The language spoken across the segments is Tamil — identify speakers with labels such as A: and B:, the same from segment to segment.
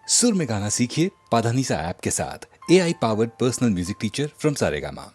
A: सुर में गाना सीखिए पाधानीसा ऐप के साथ। AI powered personal music teacher from Saregama.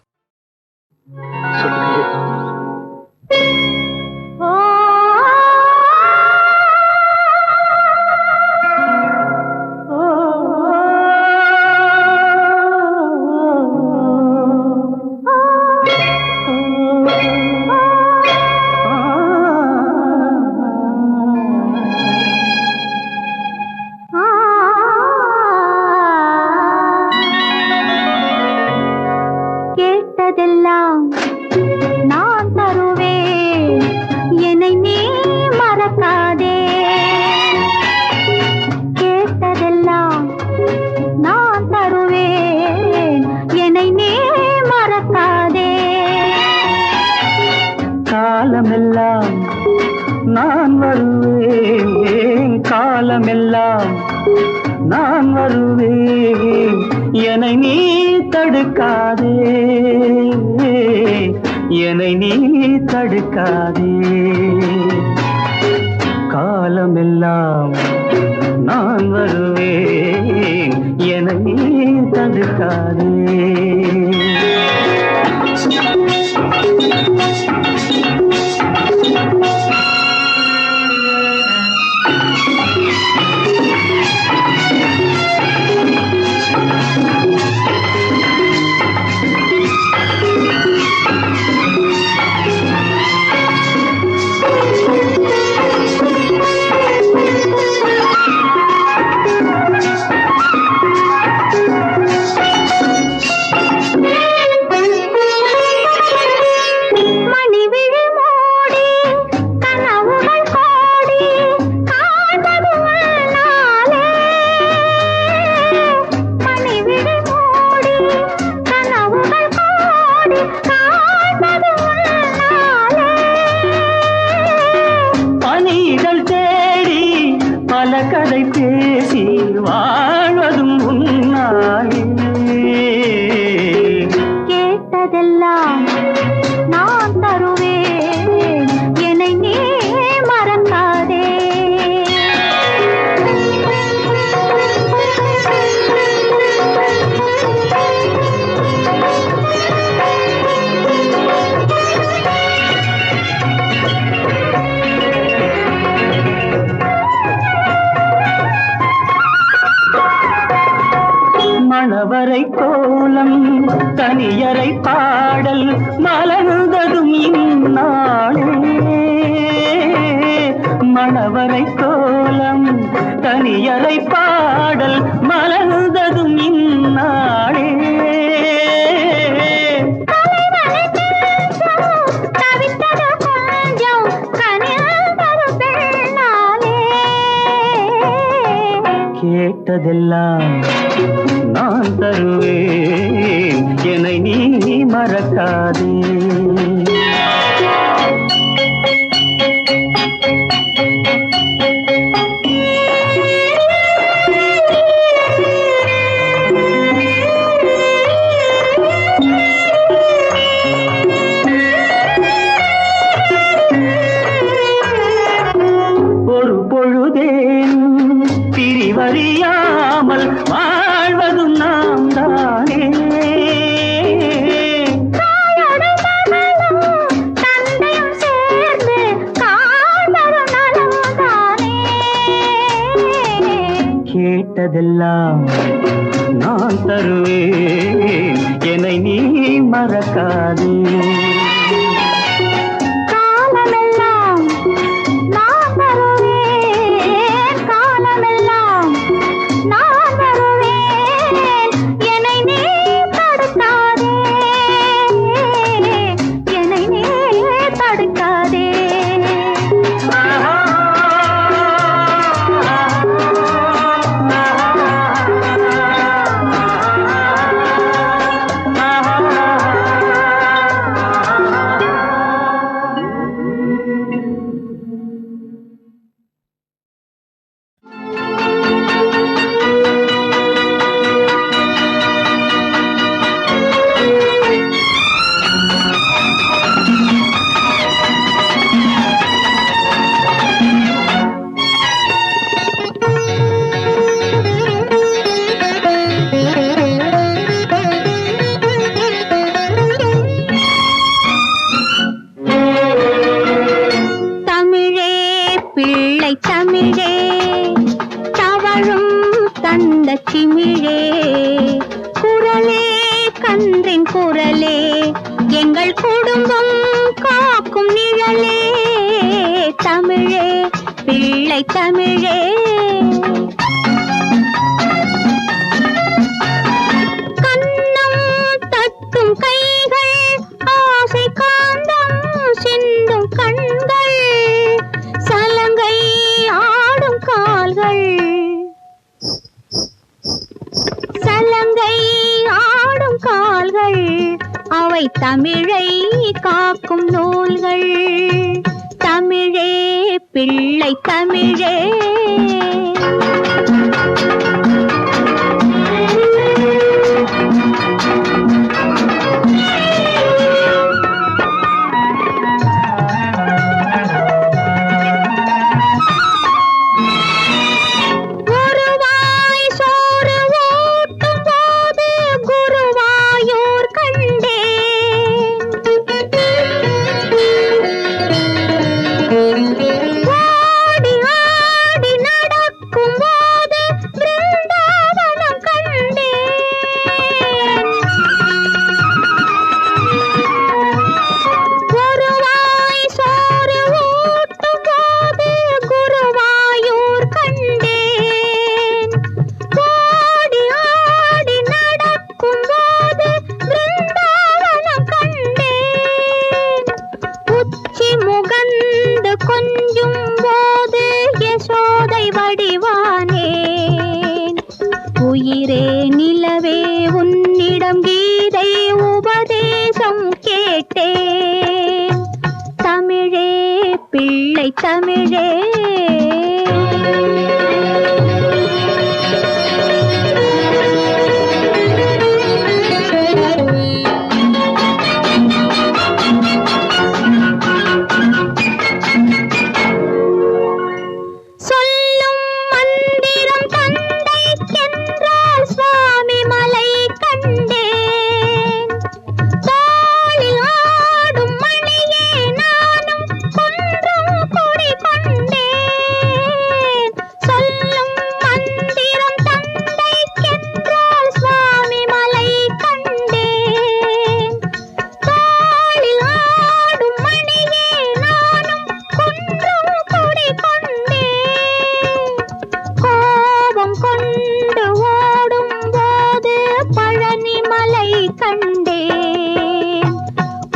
B: காலமெல்லாம் நான் வருவேன், காலமெல்லாம் நான் வருவேன், என்னை நீ தடுக்காதே, என்னை நீ தடுக்காதே. காலமெல்லாம் நான் வருவேன், என்னை நீ தடுக்காதே. கதை பேசி வாழ்வதும் உன்னாலே.
C: கேட்டதெல்லாம் நான் தருவேன், என்னை நீ மறக்காதே.
B: மணவரை கோலம் தனியரை பாடல் மலர்ந்ததும் இந்நாளே. மணவரை கோலம் தனியரை பாடல் மலர்ந்ததும் இந்நாளே. கேட்டதெல்லாம் நான் தருவேன், என்னை நீ மறக்காதே. ஒரு பொழுதேன் பிரிவறியாமல் வாழ்வதும் நாம் தானே. கேட்டதெல்லாம் நான் தருவேன், என்னை நீ மறக்காதே.
C: சிமிழே குரலே கன்றின் குரலே எங்கள் குடும்பம் காக்கும் நிழலே தமிழே பிள்ளை தமிழே கன்னம் தட்டும் கைகள் ஆசை காந்தம் சிந்தும் கண்கள் சலங்கை ஆடும் கால்கள் சலங்கை ஆடும் கால்கள் அவை தமிழை காக்கும் நூல்கள் தமிழே பிள்ளை தமிழே உயிரே நிலவே உன்னிடம் கீதை உபதேசம் கேட்டேன் தமிழே பிள்ளை தமிழே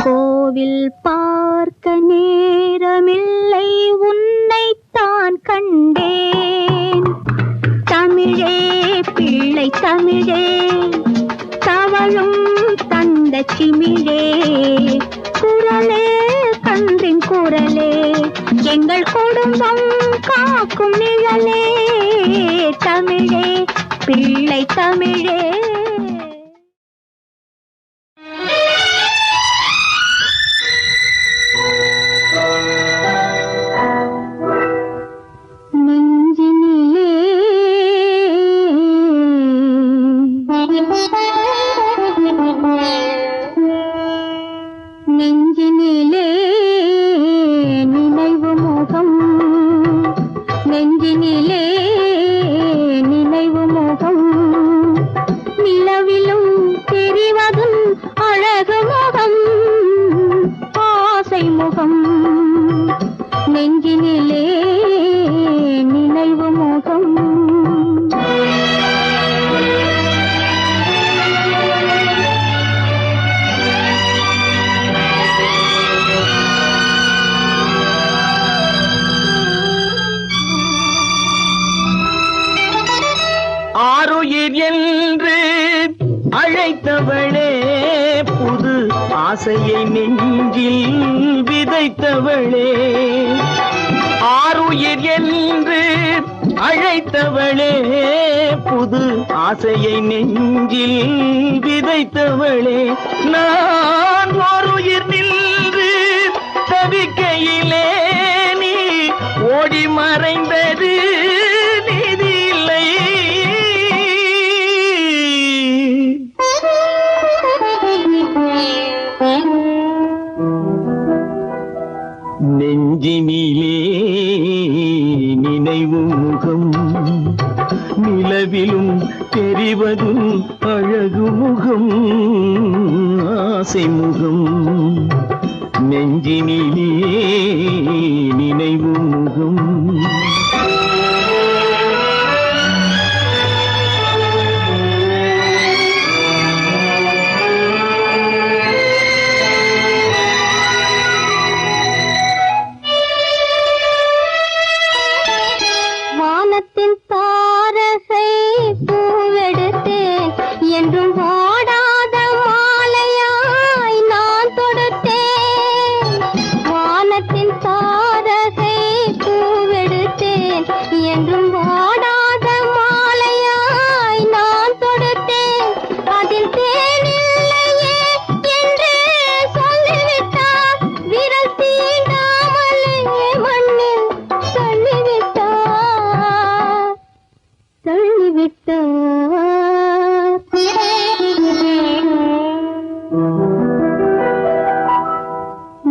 C: கோவில் பார்க்க நேரமில்லை உன்னைத்தான் கண்டேன் தமிழே பிள்ளை தமிழே தவழும் தந்த சிமிழே குரலே கன்றின் குரலே எங்கள் குடும்பம் காக்கும் நிழலே தமிழே பிள்ளை தமிழே நெஞ்சினிலே நினைவு முகம் நெஞ்சினிலே நினைவு முகம் நிலவிலும் தெரிவதும் அழகு முகம் ஆசை முகம் நெஞ்சினிலே நினைவு முகம்
B: ஆருயிர் என்று அழைத்தவளே புது ஆசையை நெஞ்சில் விதைத்தவளே ஆருயிர் என்று அழைத்தவளே புது ஆசையை நெஞ்சில் விதைத்தவளே நான் ஓருயிர் நின்று தவிக்கையிலே நீ ஓடி மறைந்தது நெஞ்சினிலே நினைவு முகம் நிலவிலும் தெரிவதும் அழகு முகம் ஆசை முகம் நெஞ்சினிலே நினைவு முகம்
C: வானத்தின் தாரகை பூவெடுத்தேன் என்றும் வாடாத மாலையாய் நான் தொடுத்தேன். வானத்தின் தாரகை பூவெடுத்தேன் என்றும் வாடாத மாலையாய் நான் தொடுத்தேன். அதில் தேனில்லையே என்று சொல்லிவிட்டார். விரல் தீண்டாமலே மண்ணில் தள்ளிவிட்டார்.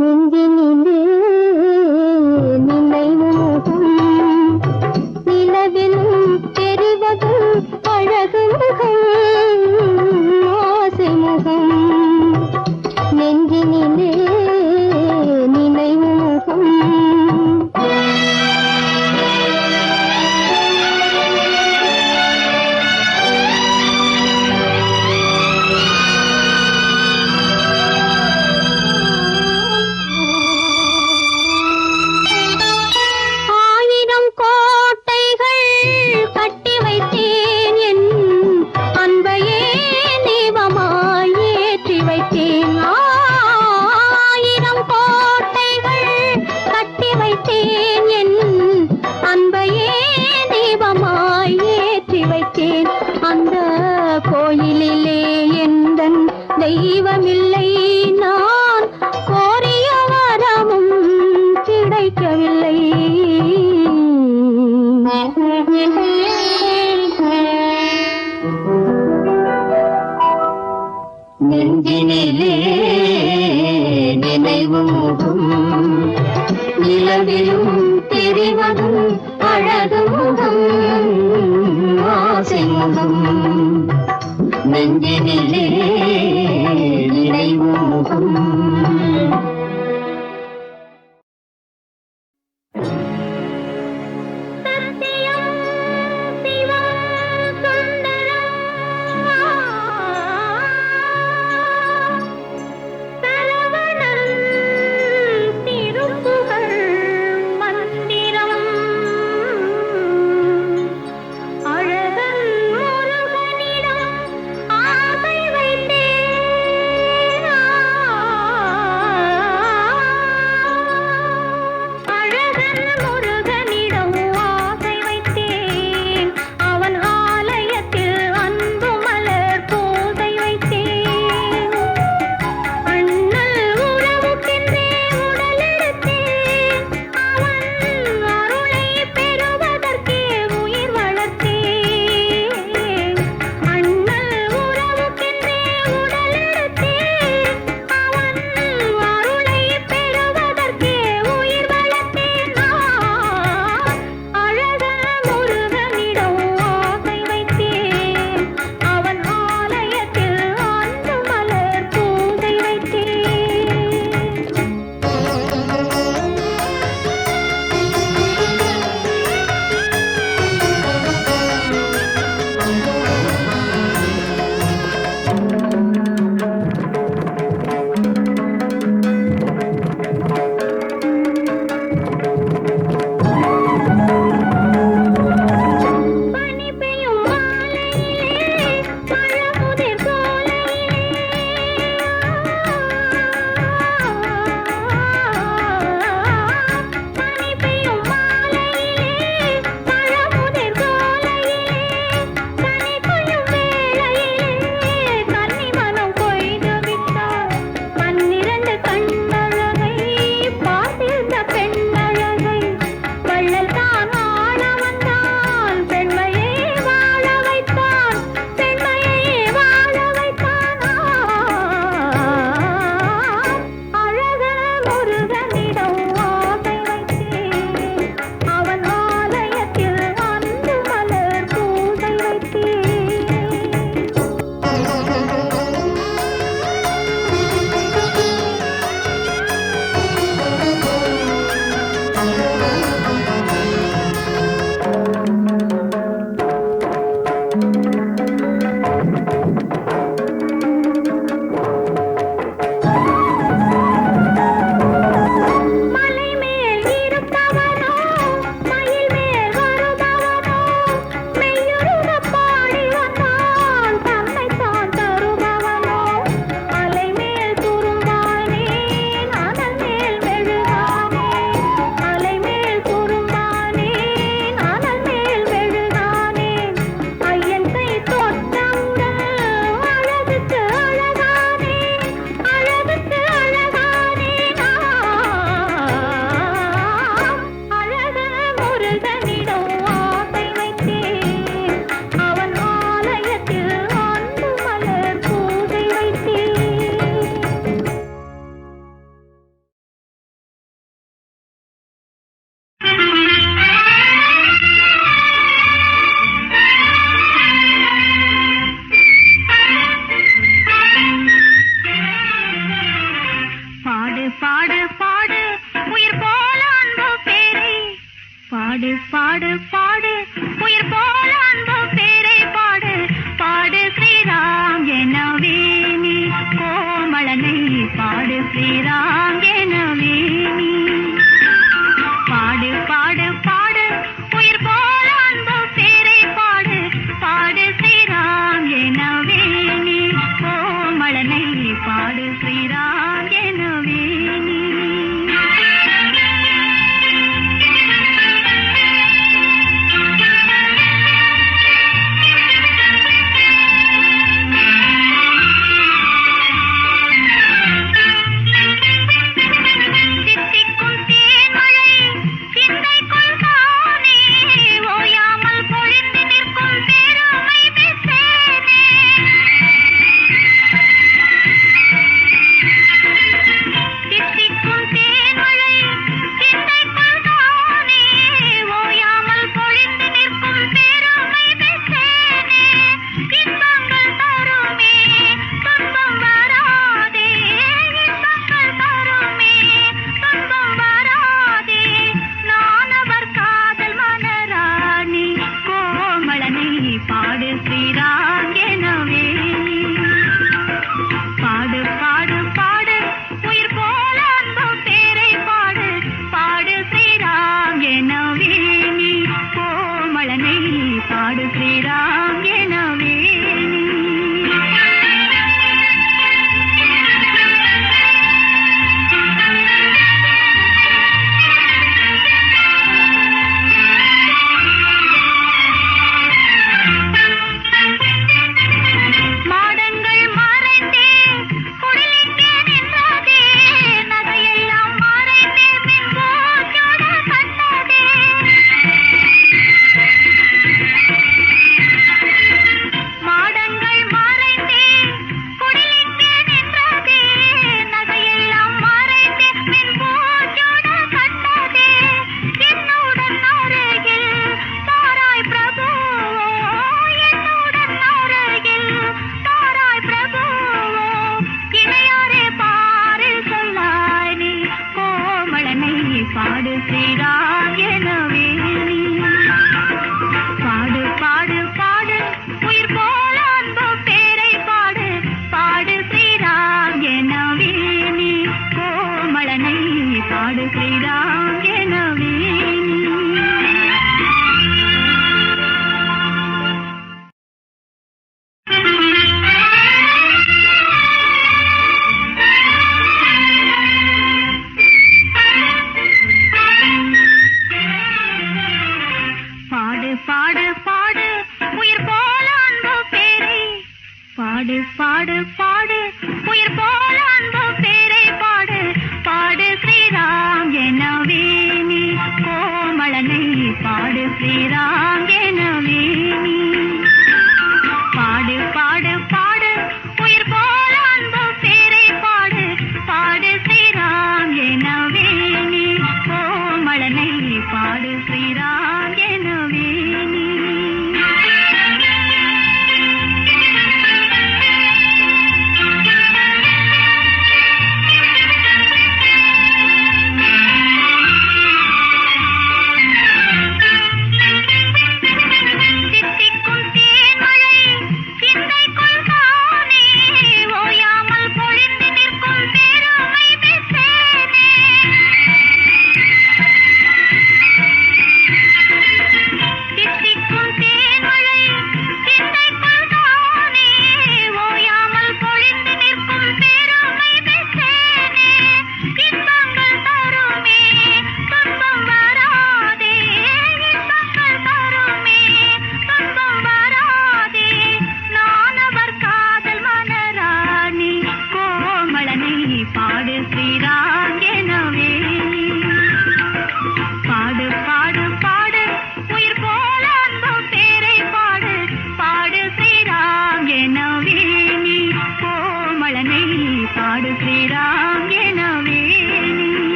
C: நெஞ்சினிலே நினைவு முகம் நிலவிலும் தெரிவதும் அழகு முகம் ஆசை முகம் நெஞ்சினிலே நினைவு முகம் கட்டி வைத்தேன் என் அன்பையே தீபமாய் ஏற்றி வைத்தேன். 1000 கோட்டைகள் கட்டி வைத்தேன் என் அன்பையே தீபமாய் ஏற்றி வைத்தேன். அந்த கோயிலிலே எந்தன் தெய்வமில்லை. நான் கோரிய வரமும் கிடைக்கவில்லை.
B: நெஞ்சினிலே நினைவு முகம் நிலவிலும் தெரிவதும் அழகு முகம் ஆசை முகம் நெஞ்சினிலே நினைவு முகம்.
C: அழகன் முருகனிடம் ஆசை வைத்தேன்.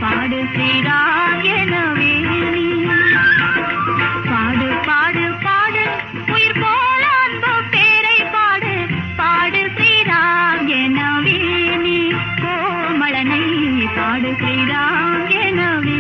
C: பாடு ஸ்ரீராம் எனவே நீ பாடு பாடு பாடு உயிர் போல அன்பு பேரை பாடு பாடு ஸ்ரீராம் எனவே நீ கோமளனை பாடு ஸ்ரீராம் எனவே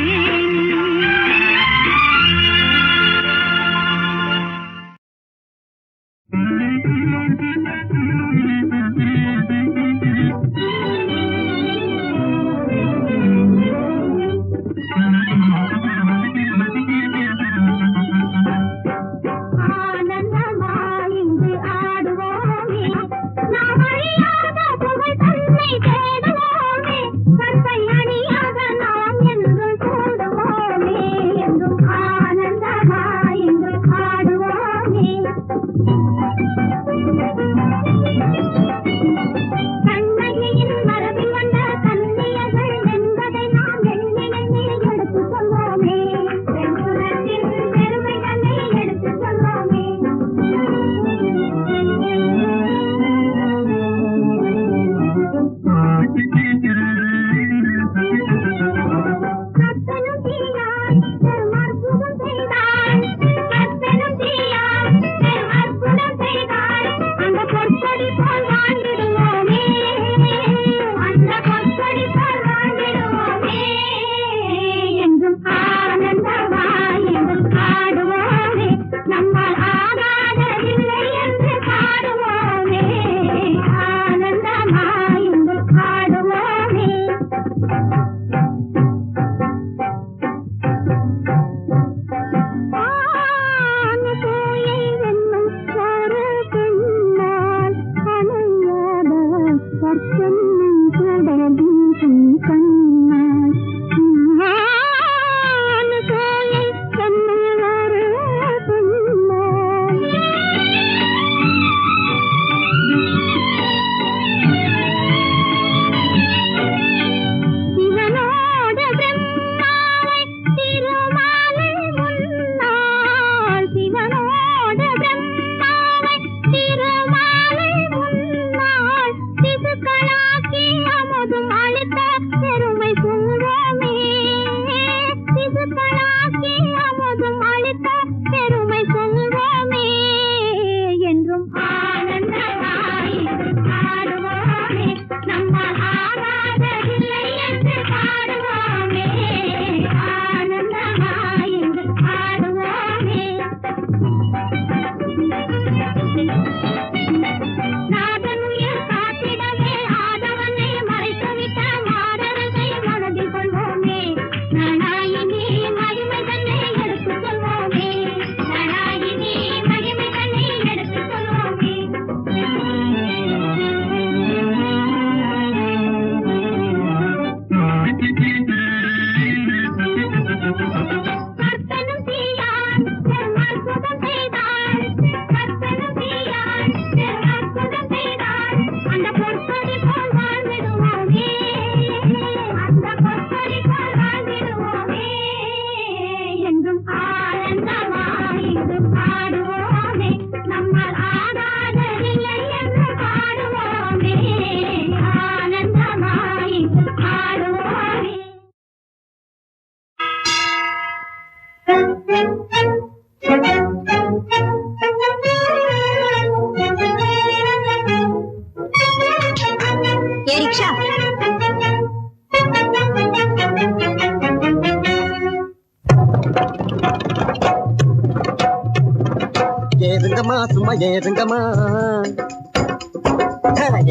D: ஏறுங்கம்மா சும்மா ஏறுங்கம்மா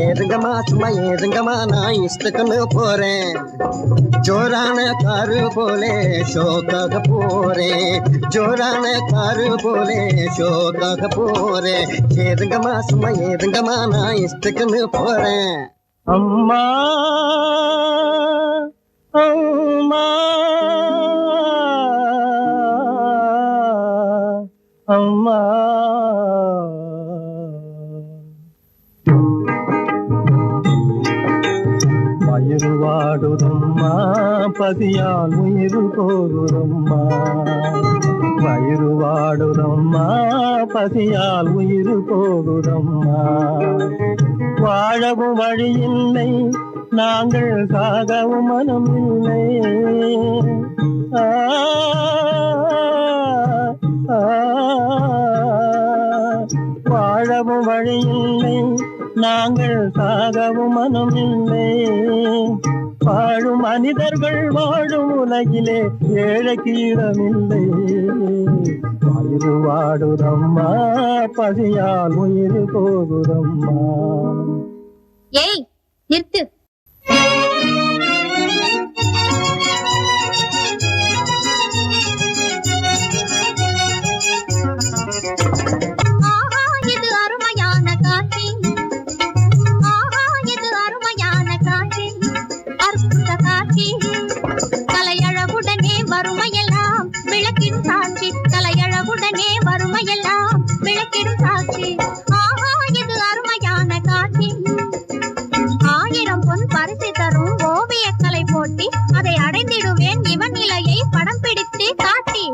D: ஏறுங்கம்மா சும்மா ஏறுங்கம்மா நான் இஷ்டக்குன்னு போறேன் ஜோரான காரு போலே ஷோக்காக போறேன் ஜோரான காரு போலே ஷோக்காக போறேன் ஏறுங்கம்மா சும்மா ஏறுங்கம்மா நான் இஷ்டக்குன்னு போறேன் அம்மா அம்மா அம்மா வயிறு வாடுதம்மா பதியால் உயிர் போகுதம்மா வயிறு வாடுதம்மா பசியால் உயிர் போகுதம்மா வாழவும் வழியில்லை நாங்கள் சாகவும் மனம் இல்லை. ஆ, ஆ, வாழவும் வழி இல்லை, நாங்கள் சாகவும் மனம் இல்லை. வாழும் மனிதர்கள் வாழும் உலகிலே ஏழைக்கு இடமில்லை. வயிறு வாடுதம்மா, பசியால் உயிர் போகுதம்மா.
C: ஏய் நிறுத்து. ஆஹா இது அருமையான காட்சி, ஆஹா இது அருமையான காட்சி, அற்புத காட்சி. கலையழகுடனே வறுமையெல்லாம் விளக்கிடும் சாட்சி, கலையழகுடனே வறுமையெல்லாம் விளக்கிடும் சாட்சி. ஆஹா இது அருமையான காட்சி. 1000 பொன் பரிசு தரும் ஓவியக்கலை போட்டி, அதை அடைந்திடுவேன் இவன் நிலையை படம் பிடித்து காட்டி.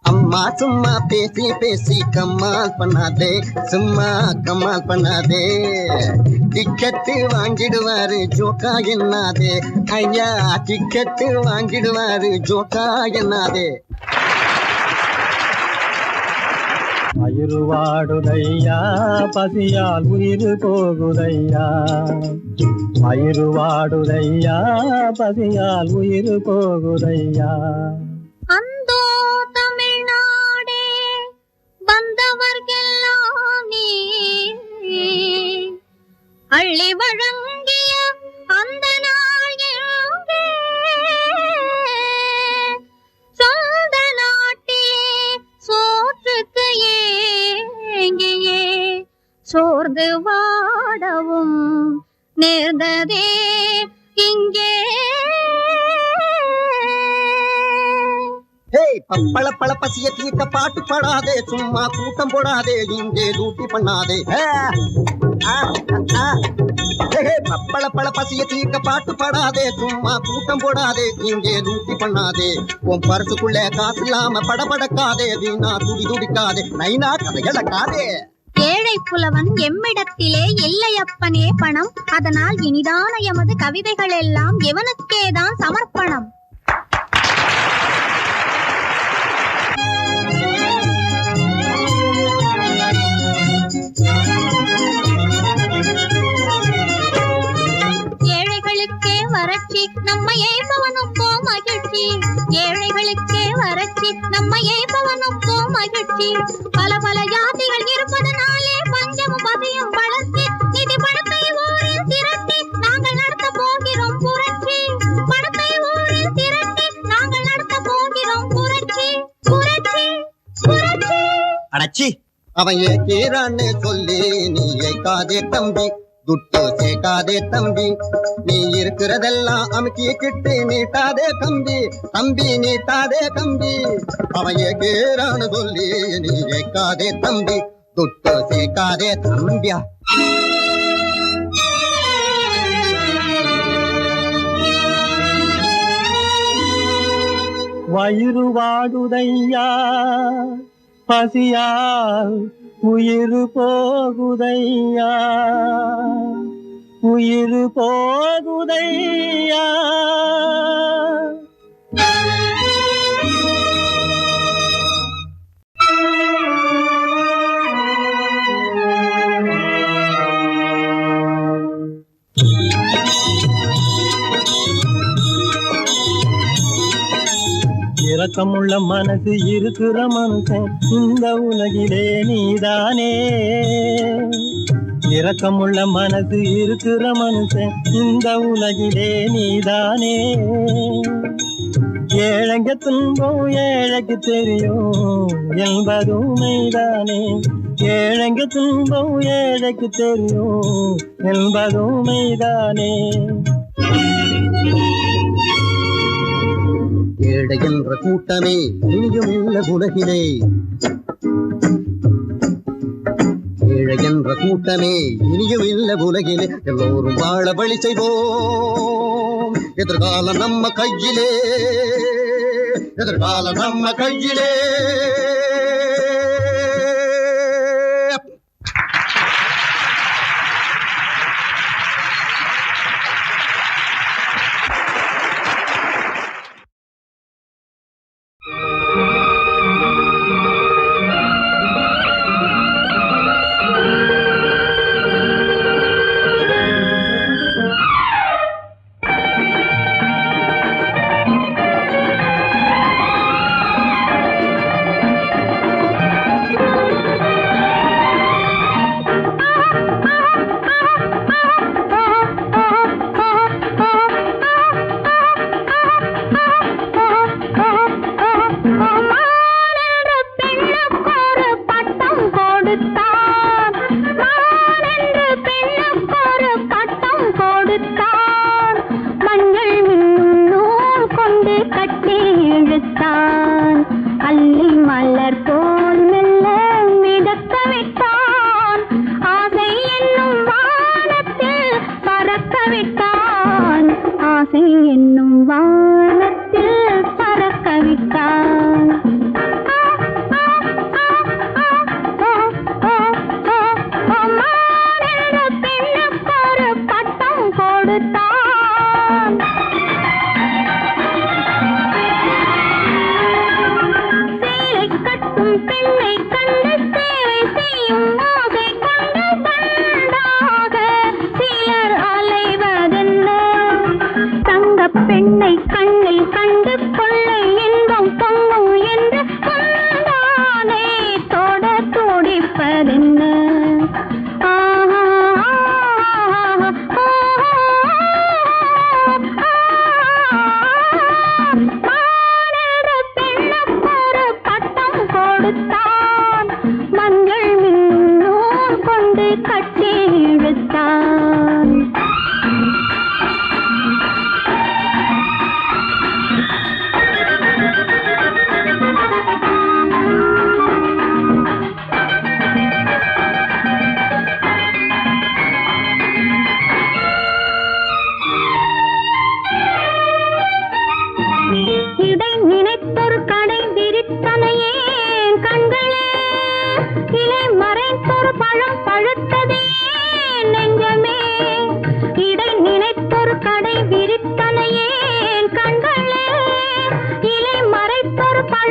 E: அம்மா சும்மா பேசி பேசி கம்மால் பண்ணாதே, சும்மா கம்மால் பண்ணாதே. டிக்கெட்டு வாங்கிடுவாரு ஜோக்கா என்னாதே, ஐயா டிக்கெட்டு வாங்கிடுவாரு ஜோக்கா என்னாதே.
D: வயிறு வாடுதையா, பசியால் உயிர் போகுதையா. வயிறு வாடுதையா, பசியால் உயிர் போகுதையா.
C: அந்தோ தமிழ்நாடே வந்தவர்கெல்லாம் நீ அள்ளி வழங்கிய அந்த நாள் எங்கே? சொந்த நாட்டிலே சோற்றுக்கு ஏங்கியே சோர்ந்து வாடவும் நேர்ந்ததே இங்கே.
E: பப்பள பழ பசிய தீர்க்க பாட்டு பாடாதே, சும்மா கூட்டம் போடாதே, இங்கே லூட்டி பண்ணாதே. பப்பள பழ பசிய தீர்க்க பாட்டு பாடாதே, சும்மா கூட்டம் போடாதே, இங்கே லூட்டி பண்ணாதே. உன் பரிசுக்குள்ள காசு இல்லாம படபடக்காதே, வீணா துடி துடிக்காதே, நைனா கதை இழக்காதே.
C: ஏழை புலவன் எம்மிடத்திலே இல்லையப்பனே பணம், அதனால் இனிதான எமது கவிதைகள் எல்லாம் எவனுக்கேதான் சமர்ப்பணம். ஏழைகளுக்கே வறட்சி நம்மை ஏய்பவனுக்கோ மகிழ்ச்சி, ஏழைகளுக்கே வறட்சி நம்மை ஏய்பவனுக்கோ மகிழ்ச்சி. பல பல ஜாதிகள் இருப்பதனாலே பஞ்சமும் பசியும் வளர்ச்சி, நிதி பணத்தை ஊரில் திரட்டி நாங்கள் நடத்த போகிறோம் புரட்சி, பணத்தை ஊரில் திரட்டி நாங்கள் நடத்த போகிறோம் புரட்சி, புரட்சி, புரட்சி.
E: அடச்சி அவன் ஏறான்னு சொல்லி நீ ஏக்காதே தம்பி, துட்டு சேர்க்காதே தம்பி. நீ இருக்கிறதெல்லாம் அமுக்கிக்கிட்டு நீட்டாதே கம்பி, தம்பி நீட்டாதே கம்பி. அவன் ஏறான்னு சொல்லி நீ ஏக்காதே தம்பி, துட்டு சேர்க்காதே தம்பியா.
D: வயிறு வாடுதையா, பசியால் உயிர் போகுதையா. உயிர் போகுதையா. இரக்கமுள்ள மனசு இருக்கிற மனுஷன் இந்த உலகிலே நீதானே. இரக்கமுள்ள மனசு இருக்கிற மனுஷன் இந்த உலகிலே நீதானே. ஏழைங்க துன்பம் ஏழைக்கு தெரியும் என்பதும் மெய்தானே. ஏழைங்க துன்பம் ஏழைக்கு தெரியும் என்பதும் மெய்தானே.
E: ஏழை என்ற கூட்டமே இனியும் இல்ல உலகிலே, ஏழை என்ற கூட்டமே இனியும் இல்ல உலகிலே. எல்லோரும் வாழ வழி செய்வோம், எதிர்காலம் நம்ம கையிலே, எதிர்காலம் நம்ம கையிலே.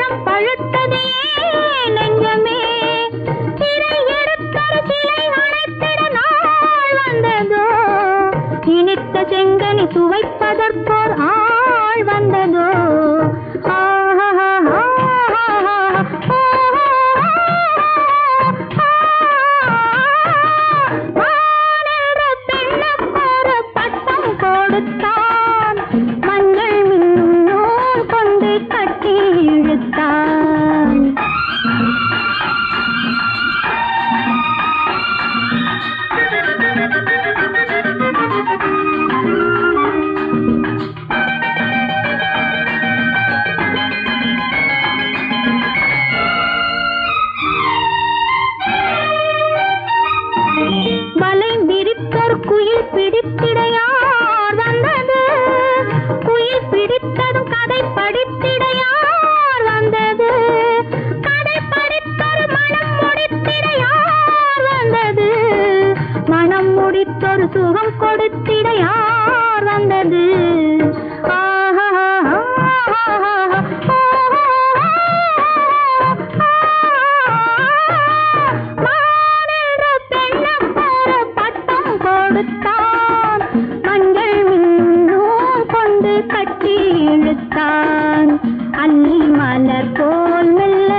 C: பழம் பழுத்ததே நெஞ்சமே திரை எடுத்தொரு சிலை அணைத்திட நாள் வந்ததோ இனித்த செங்கனி சுவைப்பதற்கோர் ஆள் வந்ததோ மஞ்சள் மின்னூல் கொண்டு கட்டி இழுத்தான் வலை விரித்தோர் குயில் பிடித்திட யார் வந்தது குயில் பிடித்ததும் கதை படித்திட யார் வந்தது கதை படித்தொரு மனம் முடித்திட யார் வந்தது மனம் முடித்தொரு சுகம் கொடுத்திட யார் வந்தது மஞ்சள் மின்னூல் கொண்டு கட்டி இழுத்தான் அல்லி மலர் போல் மெல்ல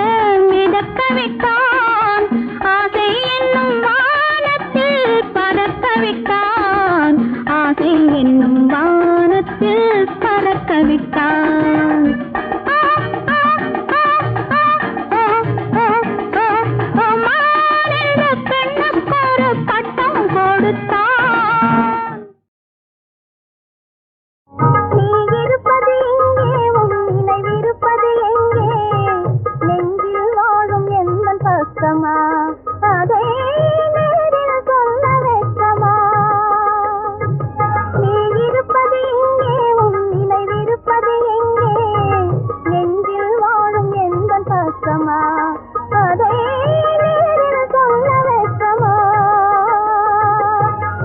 C: மிதக்க விட்டான் ஆசை என்னும் வானத்தில் பறக்க விட்டான் ஆசை என்னும் வானத்தில் பறக்க விட்டான் பெண்ணுக்கொரு பட்டம் கொடுத்தான் அதை நேரில் சொல்ல வெட்கமா நீ இருப்பது எங்கே உன் நினைவிருப்பது எங்கே நெஞ்சில் வாழும் எந்த பக்கமா அதை நேரில் சொல்ல வெட்கமா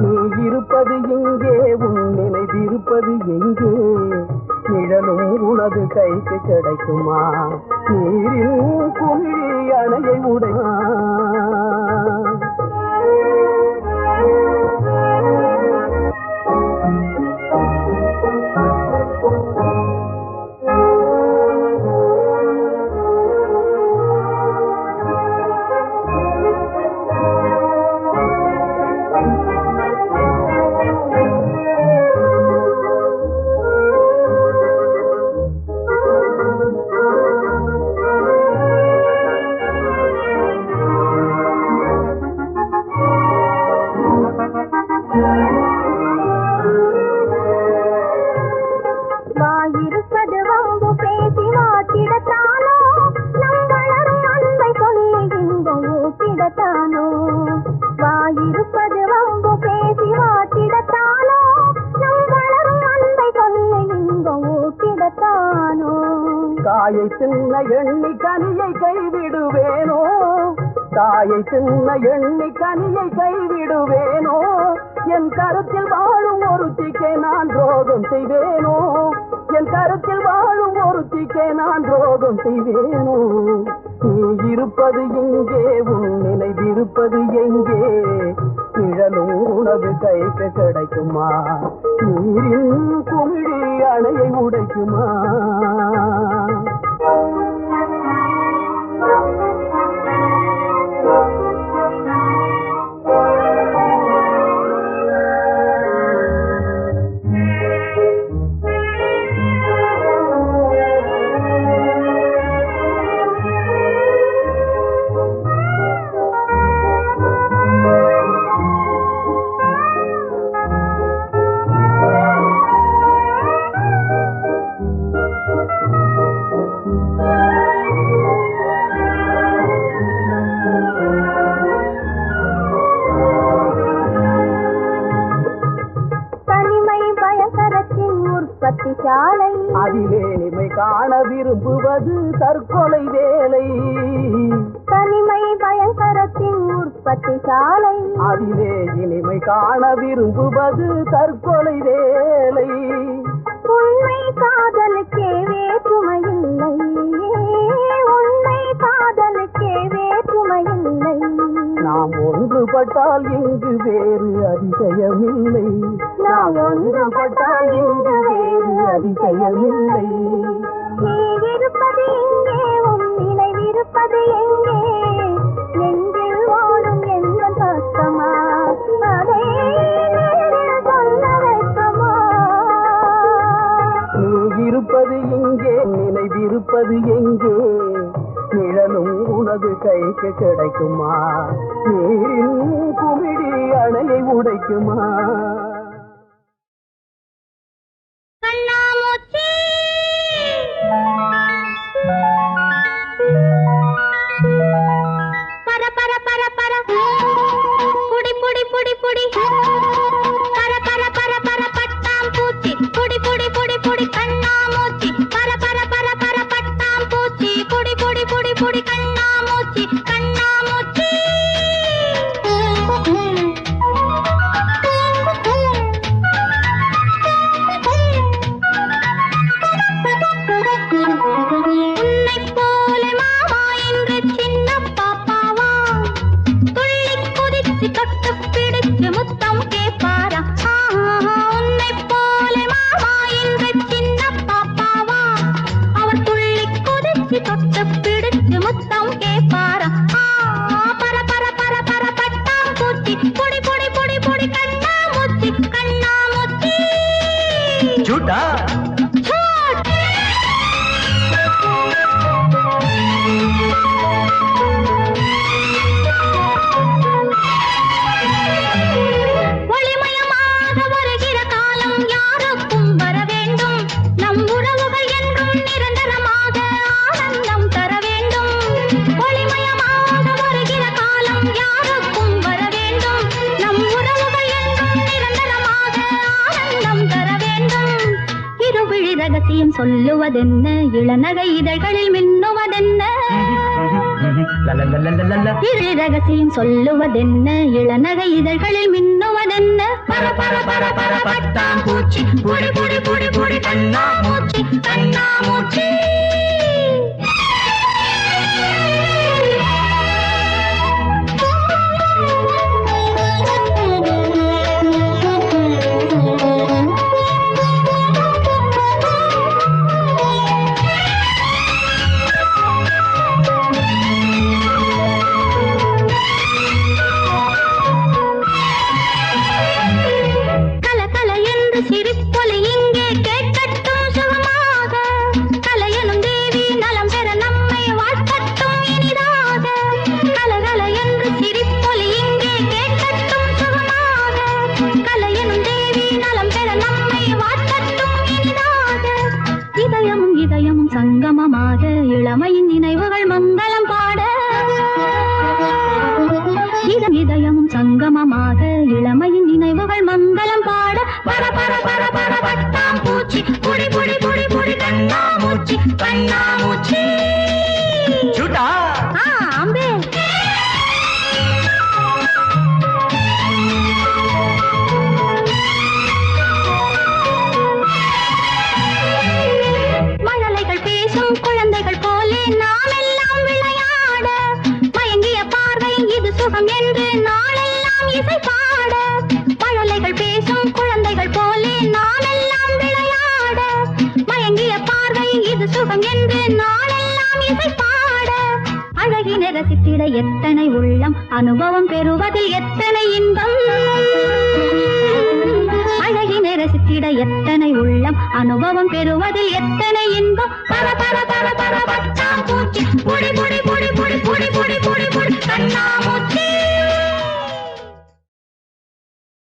D: நீ இருப்பது எங்கே உன் நினைவிருப்பது எங்கே நிழலும் உனது கைக்கு கிடைக்குமா நீரில் குமிழி அணையை உடையா தாயை சின்ன எண்ணி கனியை கைவிடுவேனோ தாயை சின்ன எண்ணி கனியை கைவிடுவேனோ என் கருத்தில் வாழும் ஒருத்திக்கே நான் துரோகம் செய்வேனோ என் கருத்தில் வாழும் ஒருத்திக்கே நான் துரோகம் செய்வேனோ நீ இருப்பது எங்கே உன் நினைவிருப்பது எங்கே நிழலும் உனது கைக்கு கிடைக்குமா நீரின் குமிழி அணையை உடைக்குமா சாலை அதிலே நிமை காண விரும்புவது தற்கொலை வேலை தனிமை பயங்கரத்தின் உற்பத்தி சாலை அதிலே இனிமை காண விரும்புவது தற்கொலை வேலை உண்மை காதலுக்கே வேற்றுமை இல்லை ஒன்றுபட்டால் இங்கு வேறு அதிசயமில்லை. நாம் ஒன்றுபட்டால் இங்கு வேறு அதிசயமில்லை.
C: நீ இருப்பது எங்கே, உன் நினைவிருப்பது எங்கே, நெஞ்சில் ஓடும் எந்த பக்கமா, அதை சொல்ல வைக்கமா.
D: நீ இருப்பது இங்கே, நினைவிருப்பது எங்கே, நிழலும் உனது கைக்கு கிடைக்குமா, நீரின் குமிழி அணையை உடைக்குமா.
C: கண்ணாமூச்சி பர பர பர பர புடி புடி புடி புடி பர பர பர பர பட்டாம் பூச்சி புடி புடி புடி புடி கண்ணாமூச்சி பர பர பர பர பட்டாம் பூச்சி புடி புடி புடி புடி கண்ணாமூச்சி கண்ணாமூச்சி. உன்னைப் போல மாமா என்று சின்ன பாப்பாவா துள்ளி குதிச்சு தொட்டு பிடிச்சு முத்தம் கேட்பாரா. உன்னைப் போல மாமா என்று சின்ன பாப்பாவா அவர் துள்ளி குதிச்சு தொட்டு பிடிச்சு முத்தம் கேட்பாரா. பர பர பர பர பட்டாம் பூச்சி பொடி பொடி பொடி பொடி கண்ணாமூச்சி கண்ணாமூச்சி.
D: झूठा
C: ஒளிமயமாக வருகிற காலம் யாருக்கும் வர வேண்டும். நம் உறவுகள் என்றும் நிரந்தரமாக ஆனந்தம் தர வேண்டும். ஒளிமயமாக வருகிற காலம் யாருக்கும் வர வேண்டும். நம் உறவுகள் என்றும் நிரந்தரமாக ஆனந்தம் தர வேண்டும். இருவிழி ரகசியம் சொல்லுவதென்ன, இளநகை இதழ்களில் மின்னுவதென்ன. இரு ரகசியம் சொல்லுவதென்ன, இளநகை இதழ்களில் மின்னுவதென்ன. பர பர பர பர பட்டாம் பூச்சி புடி புடி புடி புடி கண்ணாமூச்சி கண்ணாமூச்சி. கல கல என்று சிரிப்பொலி இங்கே கேட்கட்டும் சுகமாக. கலையனும் தேவி நலம் பெற நம்மை வாழ்த்தட்டும் இனிதாக. கல கல என்று சிரிப்பொலி இங்கே கேட்கட்டும் சுகமாக. கலையனும் தேவி நலம் பெற நம்மை வாழ்த்தட்டும் இனிதாக. இதயமும் இதயமும் சங்கமமாக இளமையின் நினைவுகள் மங்களம் பாட. இதயமும் சங்கமமாக இளமையின் நினைவுகள் மங்களம் பாட. பர பர பர பர பட்டாம் பூச்சி புடி புடி புடி புடி கண்ணாமூச்சி கண்ணாமூச்சி.
D: झूठा
C: அம்பே மழலைகள் பேசும் குழந்தைகள் போலே நாம் எல்லாம் விளையாட. மயங்கிய பார்வை இது சுகம் என்று நாளெல்லாம் இசை பாட. மழலைகள் பேசும் குழந்தைகள் போலே நாம் எல்லாம் விளையாட. மயங்கிய பார்வை இது சுகம் என்று நாளெல்லாம் இசை பாட. அழகினை ரசித்திட எத்தனை உள்ளம், அனுபவம் பெறுவதில் எத்தனை இன்பம். அழகினை ரசித்திட எத்தனை உள்ளம், அனுபவம் பெறுவதில் எத்தனை இன்பம். பர பர பர பர பட்டாம் பூச்சி புடி புடி புடி புடி புடி புடி புடி புடி கண்ணா